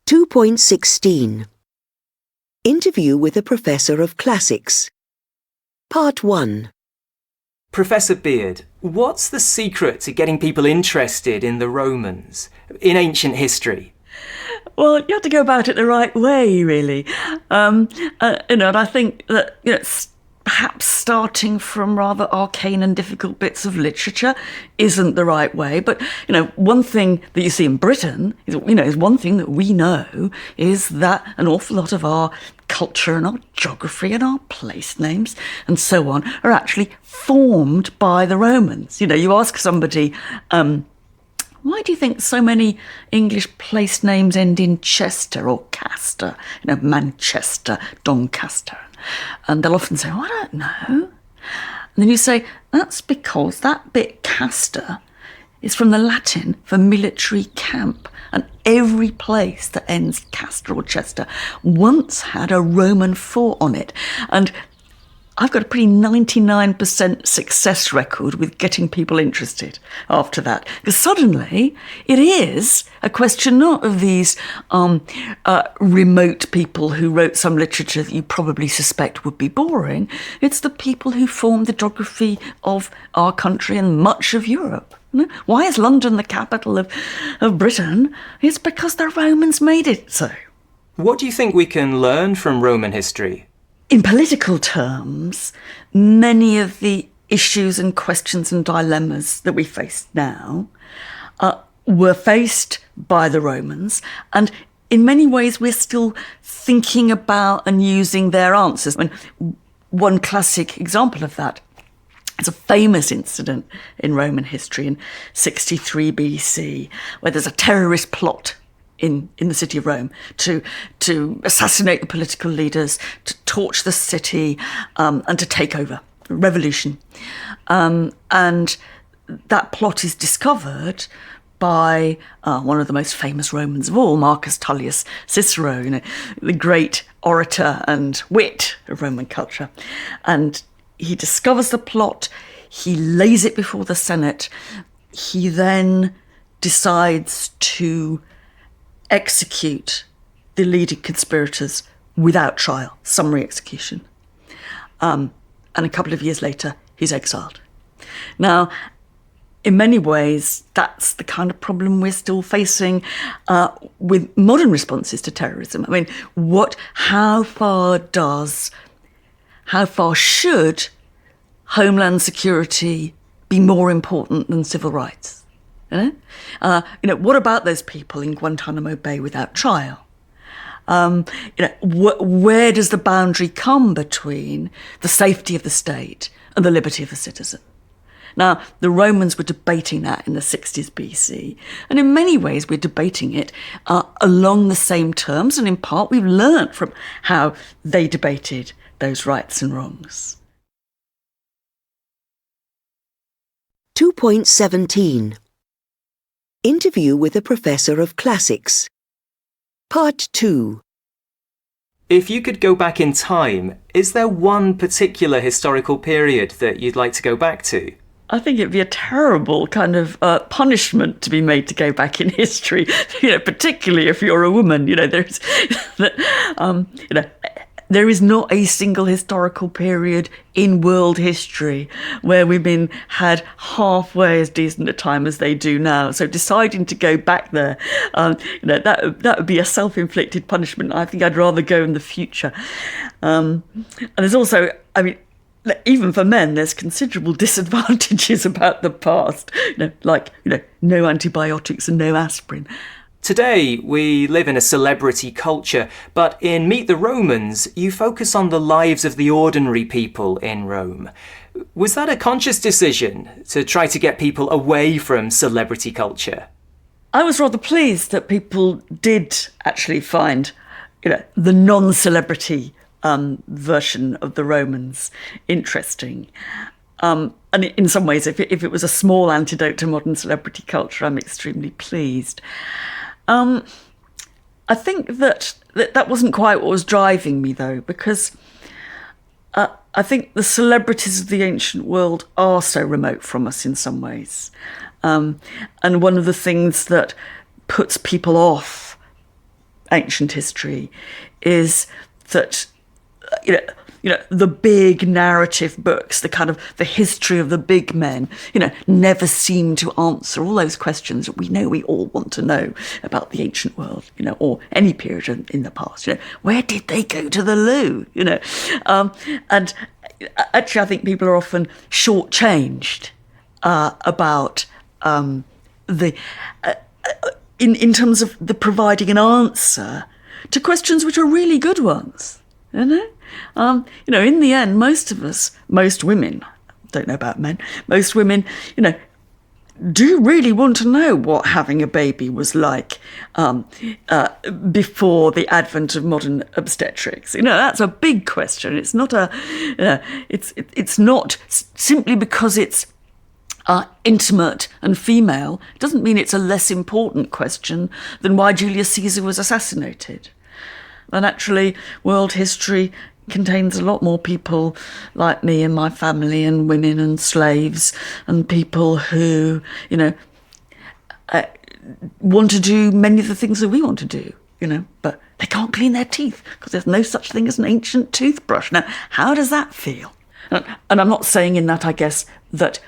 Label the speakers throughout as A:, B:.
A: 2.16 Interview with a Professor of Classics. Part 1.
B: Professor Beard, what's the secret to getting people interested in the Romans, in ancient history?
C: Well, you have to go about it the right way, really. And I think that perhaps starting from rather arcane and difficult bits of literature isn't the right way. But one thing that you see in Britain is one thing that we know is that an awful lot of our culture and our geography and our place names and so on are actually formed by the Romans. You ask somebody, why do you think so many English place names end in Chester or Castor? Manchester, Doncaster. And they'll often say, I don't know. And then you say, that's because that bit Castor is from the Latin for military camp. And every place that ends Castor or Chester once had a Roman fort on it. And I've got a pretty 99% success record with getting people interested after that. Because suddenly it is a question not of these remote people who wrote some literature that you probably suspect would be boring. It's the people who formed the geography of our country and much of Europe. Why is London the capital of Britain? It's because the Romans made it so.
B: What do you think we can learn from Roman history?
C: In political terms, many of the issues and questions and dilemmas that we face now were faced by the Romans, and in many ways we're still thinking about and using their answers. One classic example of that is a famous incident in Roman history in 63 BC, where there's a terrorist plot in the city of Rome to assassinate the political leaders, to torch the city, and to take over. A revolution. And that plot is discovered by one of the most famous Romans of all, Marcus Tullius Cicero, the great orator and wit of Roman culture. And he discovers the plot, he lays it before the Senate, he then decides to execute the leading conspirators without trial, summary execution. And a couple of years later, he's exiled. Now, in many ways, that's the kind of problem we're still facing with modern responses to terrorism. How far should homeland security be more important than civil rights? What about those people in Guantanamo Bay without trial? Where does the boundary come between the safety of the state and the liberty of the citizen? Now, the Romans were debating that in the 60s BC, and in many ways we're debating it along the same terms, and in part we've learnt from how they debated those rights and wrongs.
A: 2.17 Interview with a Professor of Classics. Part 2.
B: If you could go back in time, is there one particular historical period that you'd like to go back to?
C: I think it'd be a terrible kind of punishment to be made to go back in history, particularly if you're a woman. There is not a single historical period in world history where women had halfway as decent a time as they do now. So deciding to go back there, that would be a self-inflicted punishment. I think I'd rather go in the future. And there's also, even for men, there's considerable disadvantages about the past, no antibiotics and no aspirin.
B: Today, we live in a celebrity culture, but in Meet the Romans, you focus on the lives of the ordinary people in Rome. Was that a conscious decision to try to get people away from celebrity culture?
C: I was rather pleased that people did actually find, the non-celebrity version of the Romans interesting. And in some ways, if it was a small antidote to modern celebrity culture, I'm extremely pleased. I think that wasn't quite what was driving me, though, because I think the celebrities of the ancient world are so remote from us in some ways. And one of the things that puts people off ancient history is that, the big narrative books, the history of the big men, never seem to answer all those questions that we all want to know about the ancient world, or any period in the past. Where did they go to the loo? And actually, I think people are often shortchanged about in terms of the providing an answer to questions which are really good ones. In the end, most women, don't know about men, most women, do really want to know what having a baby was like before the advent of modern obstetrics. That's a big question. It's not it's not simply because it's intimate and female. It doesn't mean it's a less important question than why Julius Caesar was assassinated. And actually, world history contains a lot more people like me and my family, and women and slaves, and people who, want to do many of the things that we want to do, but they can't clean their teeth because there's no such thing as an ancient toothbrush. Now, how does that feel? And I'm not saying in that, I guess, that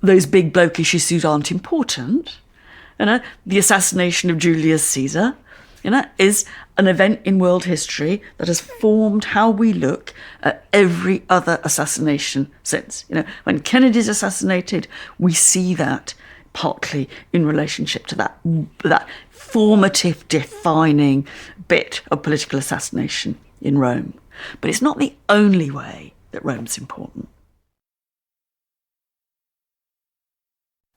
C: those big blokish issues aren't important. The assassination of Julius Caesar, is an event in world history that has formed how we look at every other assassination since. When Kennedy's assassinated, we see that partly in relationship to that formative, defining bit of political assassination in Rome. But it's not the only way that Rome's important.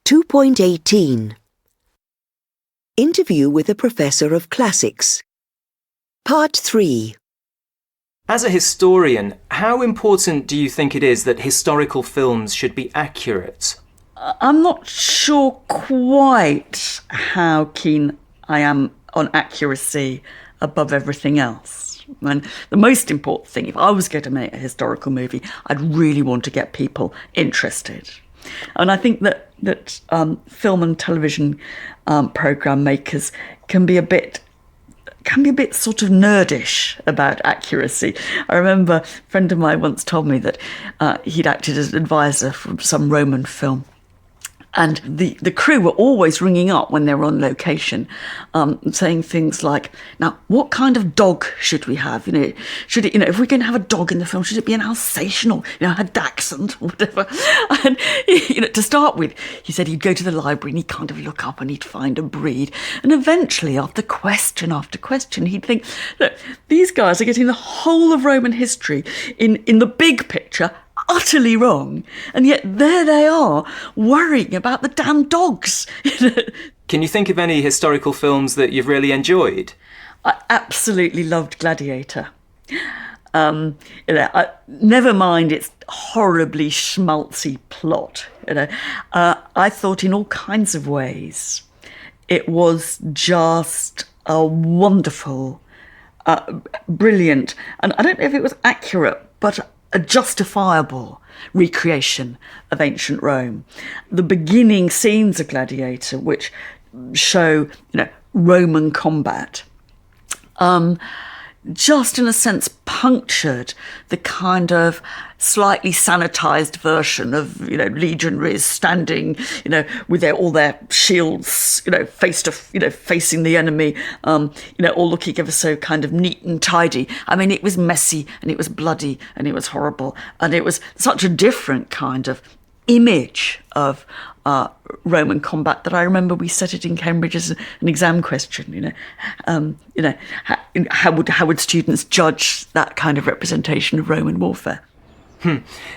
A: 2.18 Interview with a Professor of Classics. Part 3.
B: As a historian, how important do you think it is that historical films should be accurate?
C: I'm not sure quite how keen I am on accuracy above everything else. And the most important thing, if I was going to make a historical movie, I'd really want to get people interested. And I think that film and television programme makers can be a bit sort of nerdish about accuracy. I remember a friend of mine once told me that he'd acted as an advisor for some Roman film. And the crew were always ringing up when they were on location, saying things like, "Now, what kind of dog should we have? Should it, if we're going to have a dog in the film, should it be an Alsatian or, a Dachshund or whatever?" And, to start with, he said he'd go to the library and he'd kind of look up and he'd find a breed. And eventually, after question, he'd think, look, these guys are getting the whole of Roman history in the big picture utterly wrong, and yet there they are worrying about the damn dogs.
B: Can you think of any historical films that you've really enjoyed?
C: I absolutely loved Gladiator. Never mind its horribly schmaltzy plot. I thought in all kinds of ways it was just a wonderful, brilliant, and I don't know if it was accurate, but a justifiable recreation of ancient Rome. The beginning scenes of Gladiator, which show, Roman combat, just in a sense punctured the kind of slightly sanitized version of, legionaries standing, with all their shields, facing the enemy, all looking ever so kind of neat and tidy. I mean, it was messy and it was bloody and it was horrible, and it was such a different kind of image of Roman combat that I remember we set it in Cambridge as an exam question. How would students judge that kind of representation of Roman warfare?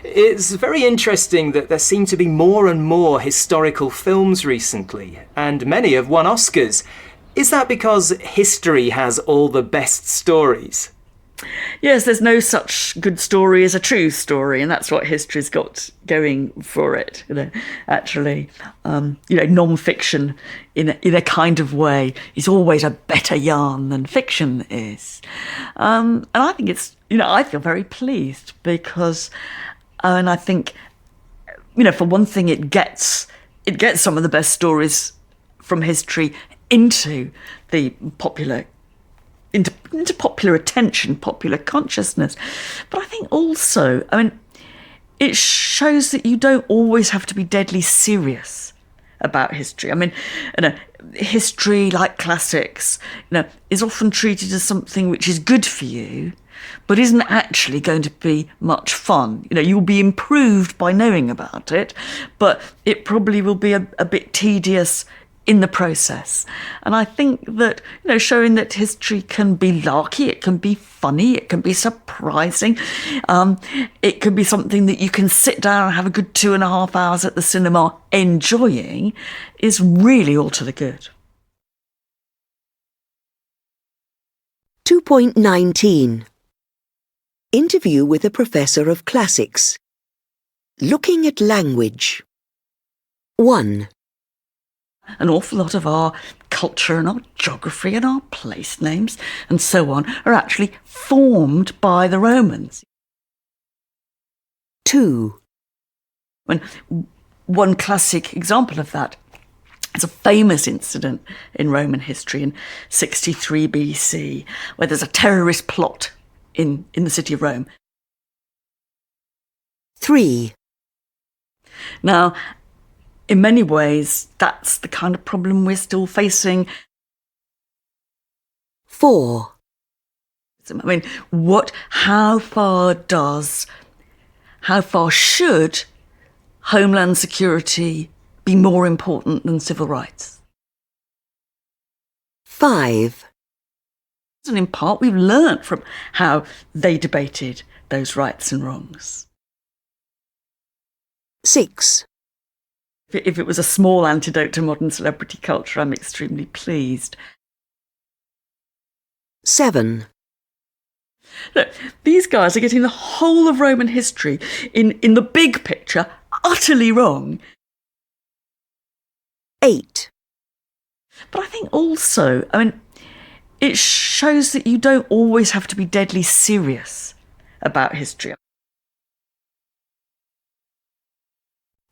B: It's very interesting that there seem to be more and more historical films recently, and many have won Oscars. Is that because history has all the best stories?
C: Yes, there's no such good story as a true story, and that's what history's got going for it. Actually, non-fiction in a kind of way is always a better yarn than fiction is, and I think it's I feel very pleased because, and I think for one thing, it gets some of the best stories from history into the popular into popular attention, popular consciousness. But I think also, it shows that you don't always have to be deadly serious about history. History, like classics, is often treated as something which is good for you, but isn't actually going to be much fun. You'll be improved by knowing about it, but it probably will be a bit tedious in the process. And I think that, showing that history can be larky, it can be funny, it can be surprising, it can be something that you can sit down and have a good 2.5 hours at the cinema enjoying, is really all to the good.
A: 2.19. Interview with a professor of classics. Looking at language. 1.
C: An awful lot of our culture and our geography and our place names and so on are actually formed by the Romans.
A: 2.
C: One classic example of that is a famous incident in Roman history in 63 BC, where there's a terrorist plot in the city of Rome.
A: 3.
C: Now, in many ways, that's the kind of problem we're still facing.
A: 4.
C: How far should homeland security be more important than civil rights?
A: 5.
C: And in part, we've learnt from how they debated those rights and wrongs.
A: 6.
C: If it was a small antidote to modern celebrity culture, I'm extremely pleased.
A: 7.
C: Look, these guys are getting the whole of Roman history in the big picture utterly wrong.
A: 8.
C: But I think also, it shows that you don't always have to be deadly serious about history.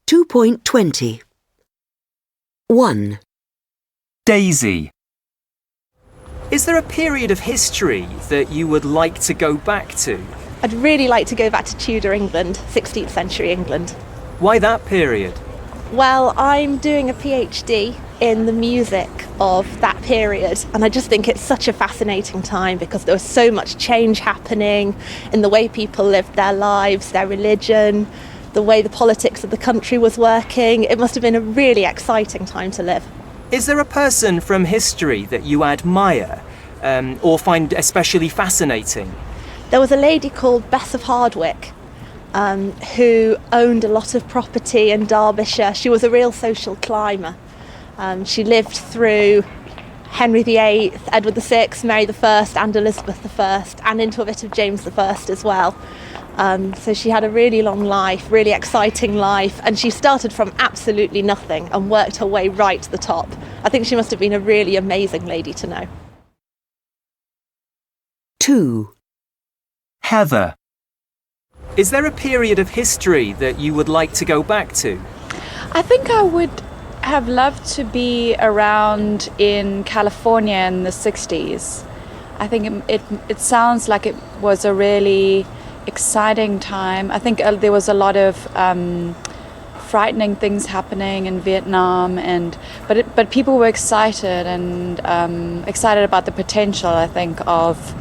A: 2.20. 1.
B: Daisy. Is there a period of history that you would like to go back to?
D: I'd really like to go back to Tudor England, 16th century England.
B: Why that period?
D: Well, I'm doing a PhD in the music of that period, and I just think it's such a fascinating time because there was so much change happening in the way people lived their lives, their religion, the way the politics of the country was working. It must have been a really exciting time to live.
B: Is there a person from history that you admire or find especially fascinating?
D: There was a lady called Bess of Hardwick who owned a lot of property in Derbyshire. She was a real social climber. She lived through Henry VIII, Edward VI, Mary I and Elizabeth I, and into a bit of James I as well. So she had a really long life, really exciting life, and she started from absolutely nothing and worked her way right to the top. I think she must have been a really amazing lady to know.
A: 2.
B: Heather. Is there a period of history that you would like to go back to?
E: I think I would have loved to be around in California in the 60s. I think it sounds like it was a really exciting time. I think there was a lot of frightening things happening in Vietnam, but people were excited and excited about the potential, I think, of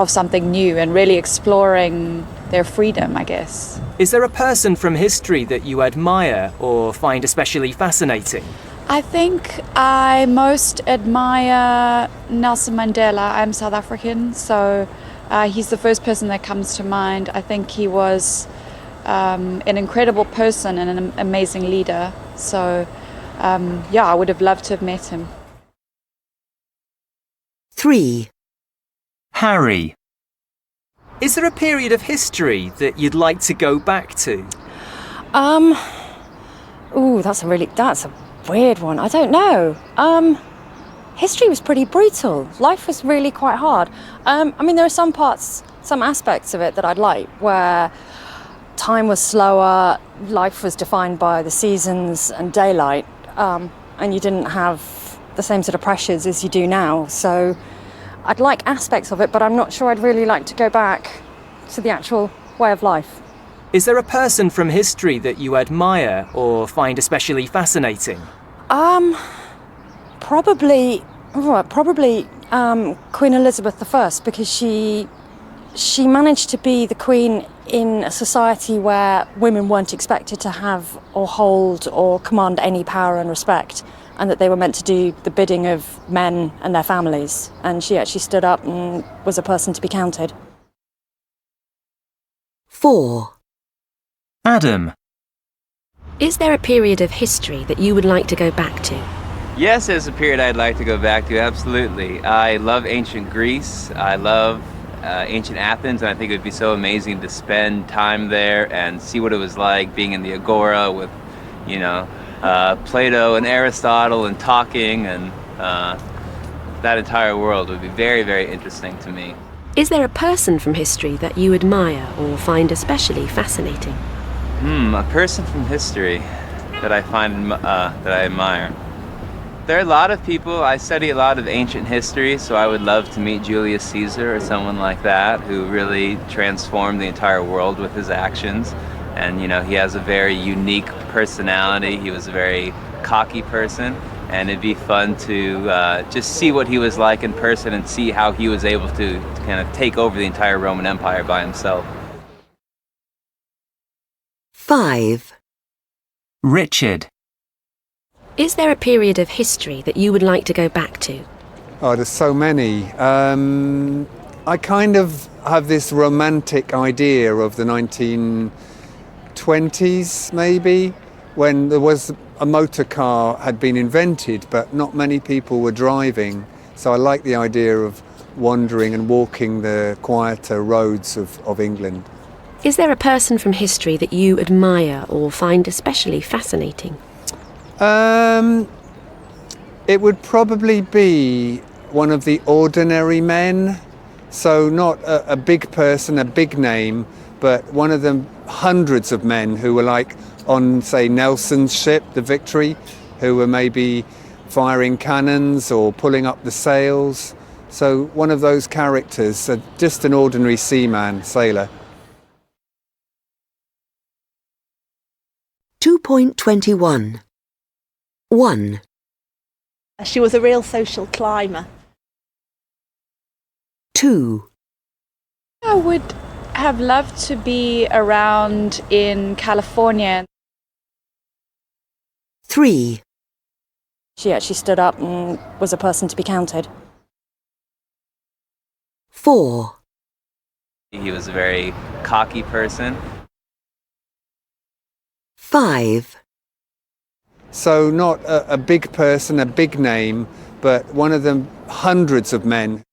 E: something new and really exploring their freedom, I guess.
B: Is there a person from history that you admire or find especially fascinating?
E: I think I most admire Nelson Mandela. I'm South African, so he's the first person that comes to mind. I think he was an incredible person and an amazing leader. So, I would have loved to have met him.
A: 3.
B: Harry. Is there a period of history that you'd like to go back to?
F: That's a weird one. I don't know. History was pretty brutal. Life was really quite hard. There are some aspects of it that I'd like, where time was slower, life was defined by the seasons and daylight, and you didn't have the same sort of pressures as you do now. So I'd like aspects of it, but I'm not sure I'd really like to go back to the actual way of life.
B: Is there a person from history that you admire or find especially fascinating?
F: Probably Queen Elizabeth I, because she managed to be the queen in a society where women weren't expected to have or hold or command any power and respect, and that they were meant to do the bidding of men and their families. And she actually stood up and was a person to be counted.
A: 4.
B: Adam.
G: Is there a period of history that you would like to go back to?
H: Yes, there's a period I'd like to go back to, absolutely. I love ancient Greece. I love ancient Athens, and I think it would be so amazing to spend time there and see what it was like being in the Agora with, Plato and Aristotle and talking, and that entire world would be very, very interesting to me.
G: Is there a person from history that you admire or find especially fascinating?
H: A person from history that I find that I admire. There are a lot of people. I study a lot of ancient history, so I would love to meet Julius Caesar or someone like that who really transformed the entire world with his actions. And he has a very unique personality. He was a very cocky person, and it'd be fun to just see what he was like in person and see how he was able to kind of take over the entire Roman Empire by himself.
A: 5.
B: Richard.
G: Is there a period of history that you would like to go back to?
I: Oh, there's so many. I kind of have this romantic idea of the 1920s, maybe, when there was a motor car had been invented, but not many people were driving. So I like the idea of wandering and walking the quieter roads of England.
G: Is there a person from history that you admire or find especially fascinating?
I: It would probably be one of the ordinary men. So not a big person, a big name, but one of the hundreds of men who were like on, say, Nelson's ship, the Victory, who were maybe firing cannons or pulling up the sails. So one of those characters, just an ordinary seaman, sailor.
A: 2.21. 1.
D: She was a real social climber.
A: 2.
E: I would have loved to be around in California.
A: 3.
F: She actually stood up and was a person to be counted.
A: 4.
H: He was a very cocky person.
A: 5.
I: So not a big person, a big name, but one of the hundreds of men